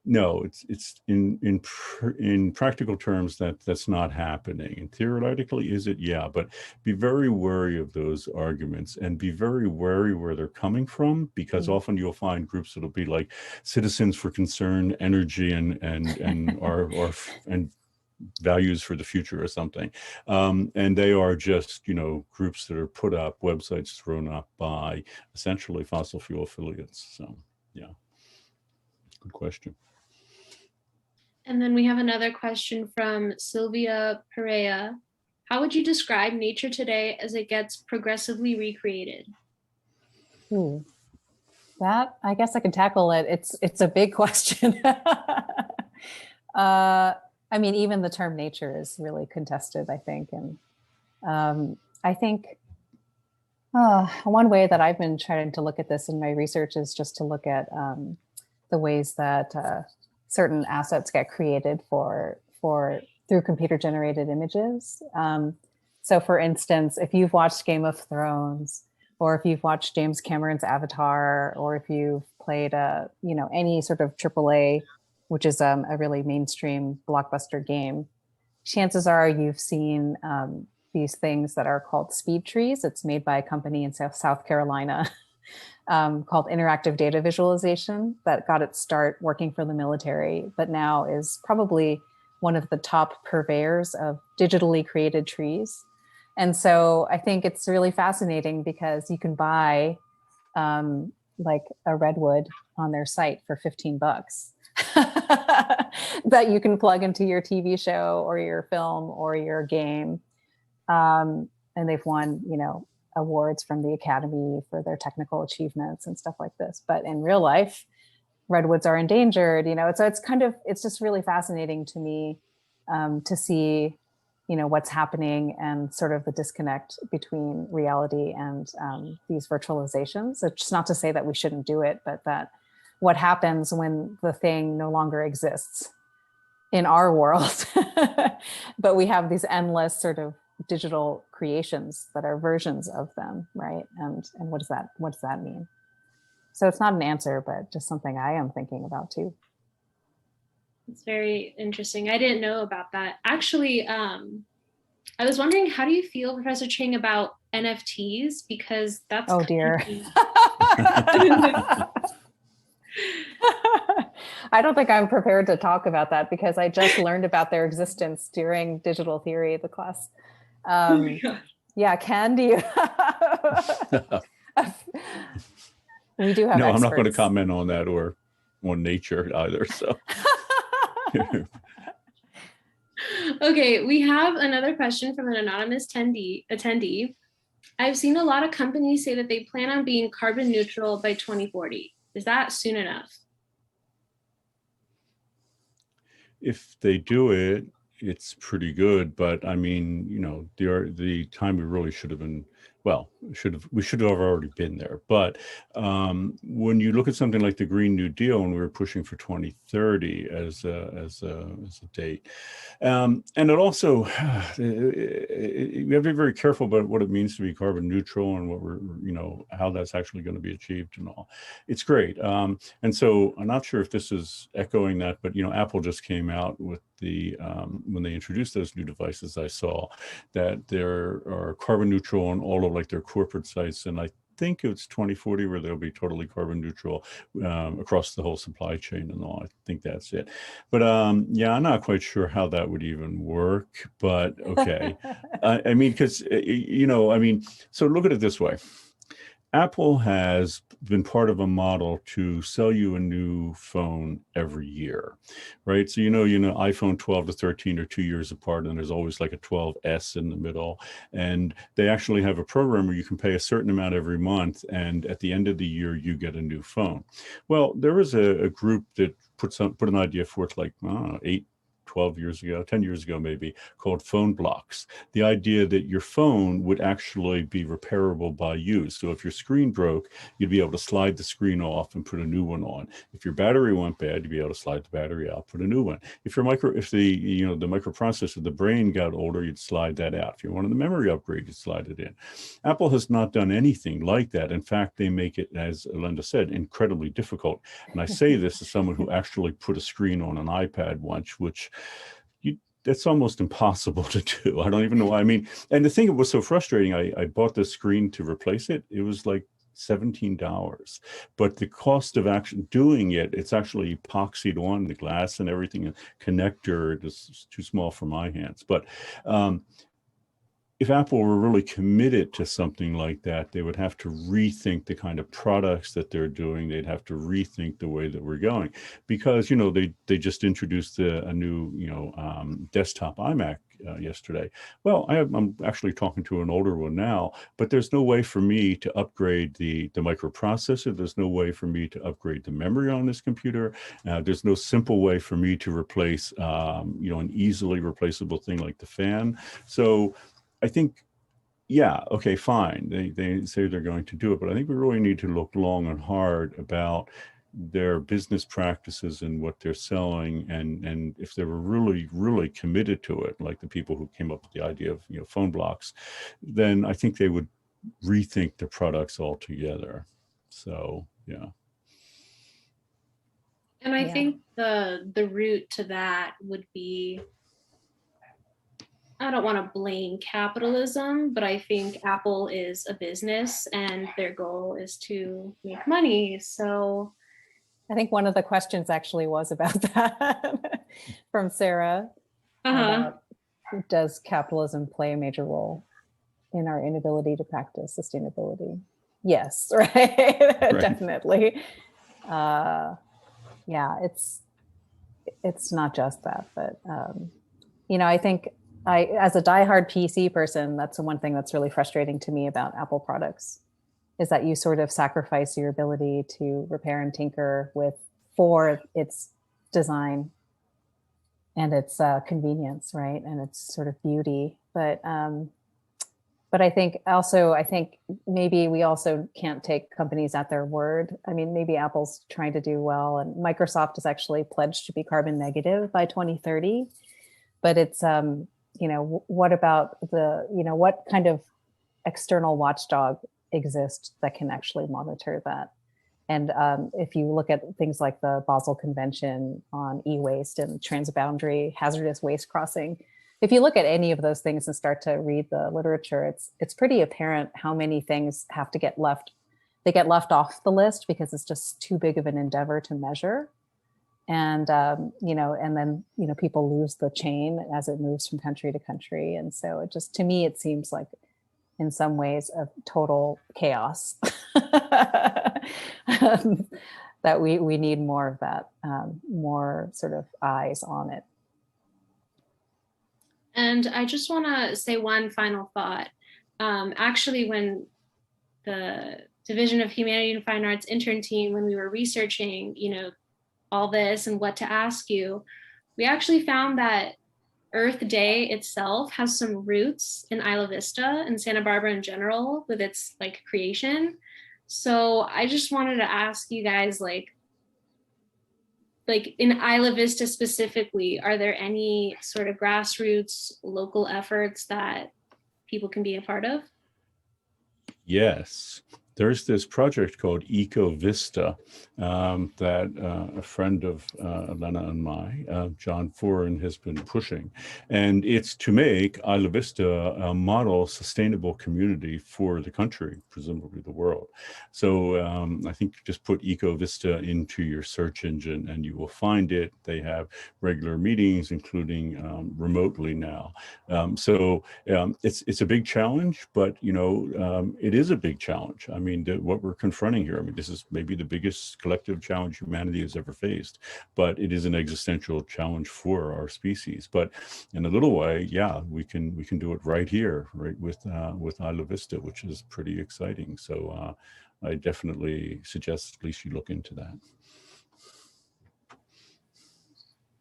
no, it's in practical terms that's not happening. And theoretically, is it? Yeah, but be very wary of those arguments, and be very wary where they're coming from, because often you'll find groups that'll be like Citizens for Concerned Energy and Values for the Future or something. And they are just, you know, groups that are put up, websites thrown up by essentially fossil fuel affiliates. So yeah, good question. And then we have another question from Sylvia Perea. How would you describe nature today as it gets progressively recreated? That, I guess I can tackle it. It's a big question. I mean, even the term nature is really contested, I think. And I think one way that I've been trying to look at this in my research is just to look at the ways that certain assets get created through computer generated images. So for instance, if you've watched Game of Thrones, or if you've watched James Cameron's Avatar, or if you've played you know, any sort of AAA, which is a really mainstream blockbuster game, chances are you've seen these things that are called speed trees. It's made by a company in South Carolina called Interactive Data Visualization that got its start working for the military, but now is probably one of the top purveyors of digitally created trees. And so I think it's really fascinating because you can buy like a redwood on their site for $15 that you can plug into your TV show or your film or your game. And they've won, awards from the Academy for their technical achievements and stuff like this. But in real life, redwoods are endangered, so it's just really fascinating to me to see, what's happening and sort of the disconnect between reality and these virtualizations. It's not to say that we shouldn't do it, but that what happens when the thing no longer exists in our world, but we have these endless sort of digital creations that are versions of them, right? And what does that mean? So it's not an answer, but just something I am thinking about too. It's very interesting. I didn't know about that. Actually, I was wondering, how do you feel, Professor Chang, about NFTs? Because that's oh dear. I don't think I'm prepared to talk about that because I just learned about their existence during digital theory, the class. Yeah, Ken, do you? We do have No, experts. I'm not going to comment on that or on nature either. So. Okay, we have another question from an anonymous attendee. I've seen a lot of companies say that they plan on being carbon neutral by 2040. Is that soon enough? If they do it, it's pretty good. But I mean, the time we really should have been, we should have already been there. But when you look at something like the Green New Deal, and we were pushing for 2030 as a date, and it also you have to be very careful about what it means to be carbon neutral and what how that's actually going to be achieved and all. It's great, and so I'm not sure if this is echoing that, but Apple just came out with the when they introduced those new devices, I saw that there are carbon neutral on all of like their corporate sites, and I think it's 2040 where they'll be totally carbon neutral across the whole supply chain and all. I think that's it. But yeah, I'm not quite sure how that would even work, but okay. I mean, because, so look at it this way. Apple has been part of a model to sell you a new phone every year, right? So, iPhone 12 to 13 are 2 years apart, and there's always like a 12S in the middle. And they actually have a program where you can pay a certain amount every month, and at the end of the year, you get a new phone. Well, there was a group that put an idea forth like 12 years ago, 10 years ago maybe, called phone blocks. The idea that your phone would actually be repairable by you. So if your screen broke, you'd be able to slide the screen off and put a new one on. If your battery went bad, you'd be able to slide the battery out, put a new one. If the microprocessor, the brain got older, you'd slide that out. If you wanted the memory upgrade, you'd slide it in. Apple has not done anything like that. In fact, they make it, as Alanda said, incredibly difficult. And I say this as someone who actually put a screen on an iPad once, which that's almost impossible to do. I don't even know why. I mean, and the thing that was so frustrating, I bought the screen to replace it. It was like $17, but the cost of actually doing it, it's actually epoxied on the glass and everything, and connector is too small for my hands. But if Apple were really committed to something like that, they would have to rethink the kind of products that they're doing. They'd have to rethink the way that we're going, because they just introduced a new desktop iMac yesterday. Well, I'm actually talking to an older one now, but there's no way for me to upgrade the microprocessor. There's no way for me to upgrade the memory on this computer. There's no simple way for me to replace an easily replaceable thing like the fan. So I think, yeah, okay, fine. They say they're going to do it, but I think we really need to look long and hard about their business practices and what they're selling, and if they were really, really committed to it, like the people who came up with the idea of phone blocks, then I think they would rethink the products altogether. So, yeah. And I think the route to that would be I don't want to blame capitalism, but I think Apple is a business and their goal is to make money. So I think one of the questions actually was about that from Sarah uh-huh. about, does capitalism play a major role in our inability to practice sustainability? Yes, right. Right. Definitely. Yeah, it's not just that, but I think as a diehard PC person, that's the one thing that's really frustrating to me about Apple products, is that you sort of sacrifice your ability to repair and tinker for its design and its convenience, right? And its sort of beauty. But I think maybe we also can't take companies at their word. I mean, maybe Apple's trying to do well, and Microsoft is actually pledged to be carbon negative by 2030. But it's, what about what kind of external watchdog exists that can actually monitor that? And if you look at things like the Basel Convention on e-waste and transboundary hazardous waste crossing, if you look at any of those things and start to read the literature, it's pretty apparent how many things have to get left off the list because it's just too big of an endeavor to measure. And and then people lose the chain as it moves from country to country. And so to me, it seems like in some ways of total chaos. That we need more of that, more sort of eyes on it. And I just want to say one final thought. Actually, when the Division of Humanities and Fine Arts intern team, when we were researching, all this and what to ask you, we actually found that Earth Day itself has some roots in Isla Vista and Santa Barbara in general with its creation. So I just wanted to ask you guys, like in Isla Vista specifically, are there any sort of grassroots local efforts that people can be a part of? Yes, there's this project called Eco Vista that a friend of Elena and John Foran, has been pushing. And it's to make Isla Vista a model sustainable community for the country, presumably the world. So I think just put Eco Vista into your search engine and you will find it. They have regular meetings, including remotely now. It's a big challenge, but it is a big challenge. I mean, what we're confronting here, this is maybe the biggest collective challenge humanity has ever faced, but it is an existential challenge for our species. But in a little way, yeah, we can do it right here, right with Isla Vista, which is pretty exciting. So I definitely suggest at least you look into that.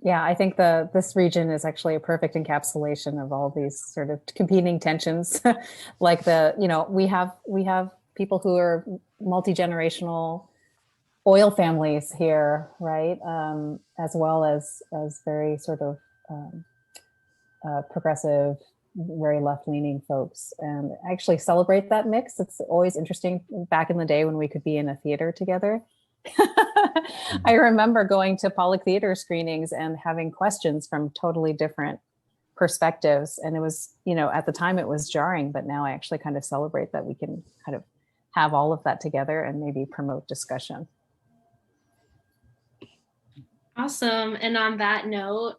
Yeah, I think this region is actually a perfect encapsulation of all these sort of competing tensions. Like we have people who are multi-generational oil families here, right? As well as very sort of progressive, very left-leaning folks, and actually celebrate that mix. It's always interesting. Back in the day when we could be in a theater together, I remember going to Pollock Theater screenings and having questions from totally different perspectives. And it was, at the time it was jarring, but now I actually kind of celebrate that we can kind of have all of that together and maybe promote discussion. Awesome. And on that note,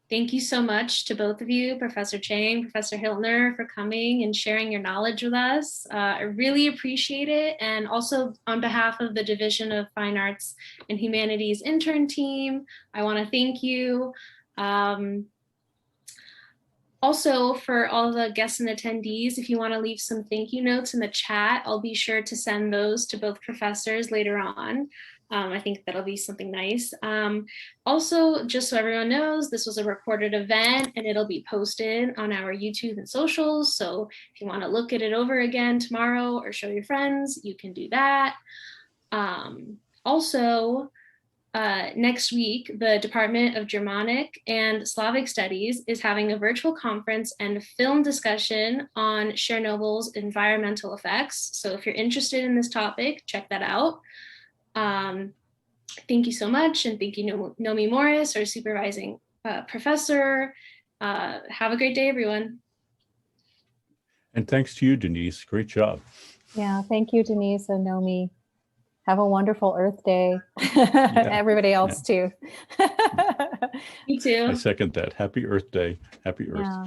thank you so much to both of you, Professor Chang, Professor Hiltner, for coming and sharing your knowledge with us. I really appreciate it. And also on behalf of the Division of Fine Arts and Humanities intern team, I want to thank you. Also, for all the guests and attendees, if you want to leave some thank you notes in the chat, I'll be sure to send those to both professors later on. I think that'll be something nice. Also, just so everyone knows, this was a recorded event and it'll be posted on our YouTube and socials. So if you want to look at it over again tomorrow or show your friends, you can do that. Also, next week, the Department of Germanic and Slavic Studies is having a virtual conference and film discussion on Chernobyl's environmental effects. So if you're interested in this topic, check that out. Thank you so much. And thank you, Nomi Morris, our supervising professor. Have a great day, everyone. And thanks to you, Denise. Great job. Yeah, thank you, Denise and Nomi. Have a wonderful Earth Day. Everybody else too. You too. I second that. Happy Earth Day. Happy Earth. Yeah.